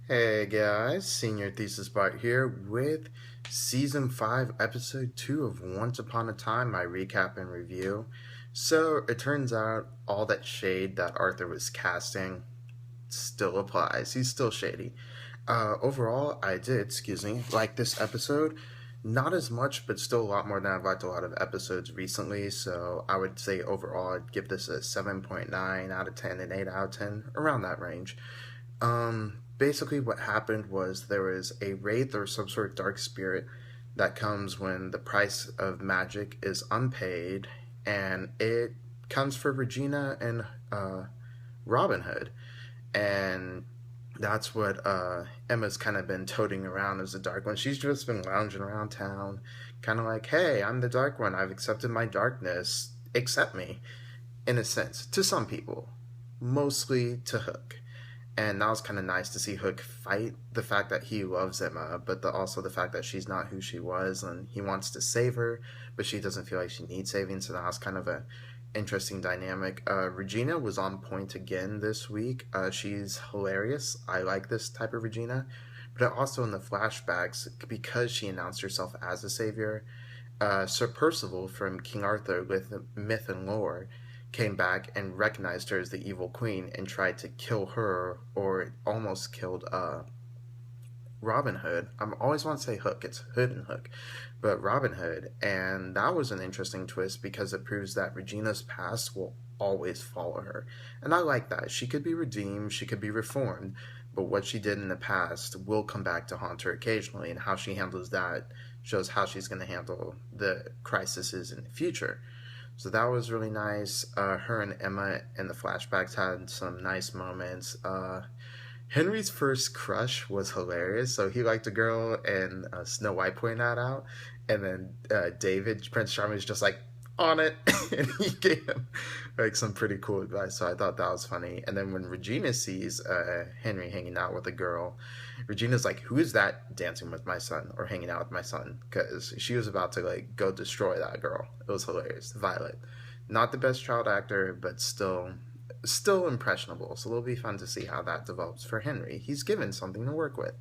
Hey guys, Senior Thesis Bart here with Season 5, Episode 2 of Once Upon a Time, my recap and review. So, it turns out all that shade that Arthur was casting still applies. He's still shady. Overall, I did, like this episode. Not as much, but still a lot more than I've liked a lot of episodes recently. So, I would say overall, I'd give this a 7.9 out of 10 and 8 out of 10, around that range. Basically, what happened was there was a wraith or some sort of dark spirit that comes when the price of magic is unpaid, and it comes for Regina and Robin Hood, and that's what Emma's kind of been toting around as the Dark One. She's just been lounging around town, kind of like, "Hey, I'm the Dark One. I've accepted my darkness. Accept me." In a sense, to some people, mostly to Hook. And that was kind of nice to see Hook fight the fact that he loves Emma, but also the fact that she's not who she was, and he wants to save her, but she doesn't feel like she needs saving. So that was kind of a interesting dynamic. Regina was on point again this week. She's hilarious. I like this type of Regina, but also in the flashbacks, because she announced herself as a savior, Sir Percival from King Arthur with myth and lore came back and recognized her as the evil queen and tried to kill her, or almost killed Robin Hood. I always want to say Hook. It's Hood and Hook, but Robin Hood. And that was an interesting twist because it proves that Regina's past will always follow her. And I like that. She could be redeemed, she could be reformed, but what she did in the past will come back to haunt her occasionally, and how she handles that shows how she's going to handle the crises in the future. So that was really nice. Her and Emma in the flashbacks had some nice moments. Henry's first crush was hilarious. So he liked a girl, and Snow White pointed that out. And then David, Prince Charming, was just like, on it. And he gave him like some pretty cool advice. So I thought that was funny. And then when Regina sees Henry hanging out with a girl, Regina's like, "Who is that dancing with my son or hanging out with my son?" Because she was about to like go destroy that girl. It was hilarious. Violet, not the best child actor, but still impressionable. So it'll be fun to see how that develops for Henry. He's given something to work with.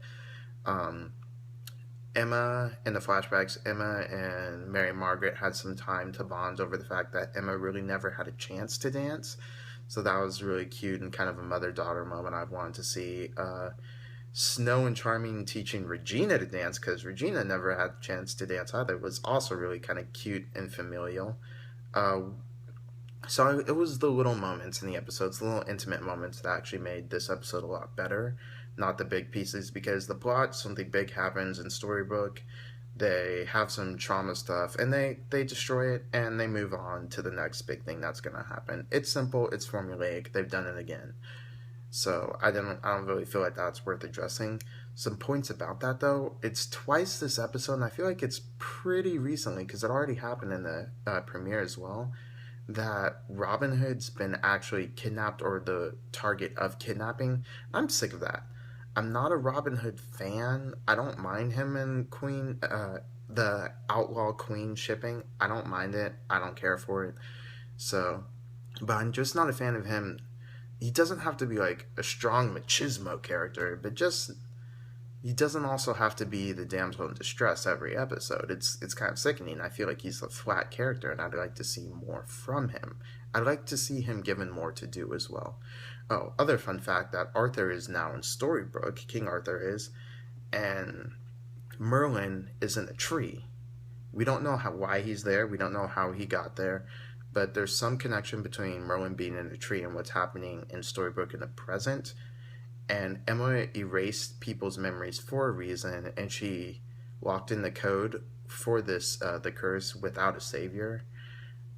Um, Emma, in the flashbacks, Emma and Mary Margaret had some time to bond over the fact that Emma really never had a chance to dance. So that was really cute and kind of a mother-daughter moment I've wanted to see. Snow and Charming teaching Regina to dance, because Regina never had a chance to dance either, was also really kind of cute and familial. Uh, so it was the little moments in the episodes, the little intimate moments that actually made this episode a lot better, not the big pieces, because the plot, something big happens in Storybook, they have some trauma stuff, and they destroy it, and they move on to the next big thing that's going to happen. It's simple, it's formulaic, they've done it again. So I don't really feel like that's worth addressing. Some points about that though, it's twice this episode, and I feel like it's pretty recently because it already happened in the premiere as well, that Robin Hood's been actually kidnapped or the target of kidnapping. I'm sick of that. I'm not a Robin Hood fan. I don't mind him and Queen, the Outlaw Queen shipping. I don't mind it. I don't care for it. So, but I'm just not a fan of him. He doesn't have to be like a strong machismo character, but just he doesn't also have to be the damsel in distress every episode. It's kind of sickening. I feel like he's a flat character, and I'd like to see more from him. I'd like to see him given more to do as well. Oh, other fun fact, that Arthur is now in Storybrooke, King Arthur is, and Merlin is in a tree. We don't know why he's there. We don't know how he got there, but there's some connection between Merlin being in a tree and what's happening in Storybrooke in the present. And Emma erased people's memories for a reason, and she locked in the code for this the curse without a savior.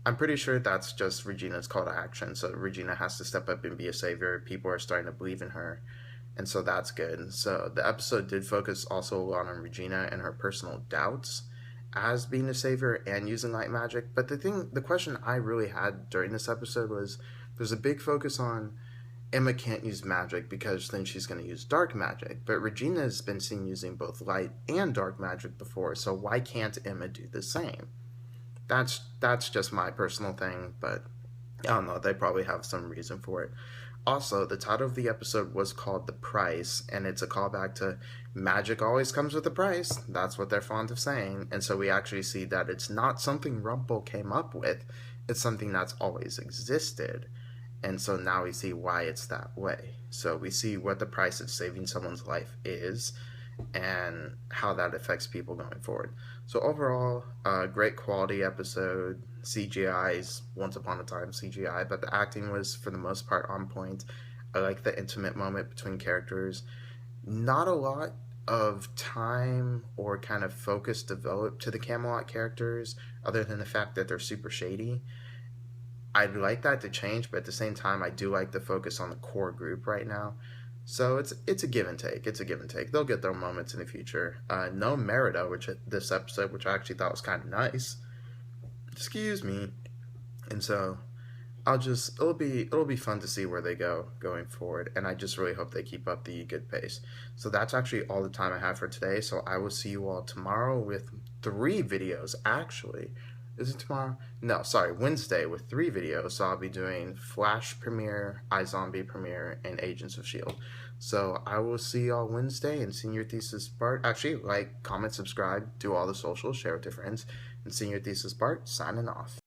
I'm pretty sure that's just Regina's call to action. So Regina has to step up and be a savior. People are starting to believe in her, and so that's good. So the episode did focus also a lot on Regina and her personal doubts as being a savior and using light magic. But the question I really had during this episode was, there's a big focus on Emma can't use magic because then she's going to use dark magic. But Regina has been seen using both light and dark magic before, so why can't Emma do the same? That's just my personal thing, but I don't know, they probably have some reason for it. Also, the title of the episode was called The Price, and it's a callback to magic always comes with a price. That's what they're fond of saying. And so we actually see that it's not something Rumple came up with, it's something that's always existed. And so now we see why it's that way. So we see what the price of saving someone's life is and how that affects people going forward. So overall, great quality episode. CGI's Once Upon a Time CGI, but the acting was for the most part on point. I like the intimate moment between characters. Not a lot of time or kind of focus developed to the Camelot characters, other than the fact that they're super shady. I'd like that to change, but at the same time, I do like the focus on the core group right now. So it's a give and take. It's a give and take. They'll get their moments in the future. No Merida, which this episode, which I actually thought was kind of nice. Excuse me. And so it'll be fun to see where they go going forward, and I just really hope they keep up the good pace. So that's actually all the time I have for today. So I will see you all tomorrow with 3 videos. Actually, is it tomorrow? No, sorry, Wednesday with 3 videos. So I'll be doing Flash premiere, iZombie premiere, and Agents of S.H.I.E.L.D. So I will see y'all Wednesday in Senior Thesis Bart. Actually, like, comment, subscribe, do all the socials, share with your friends. And Senior Thesis Bart, signing off.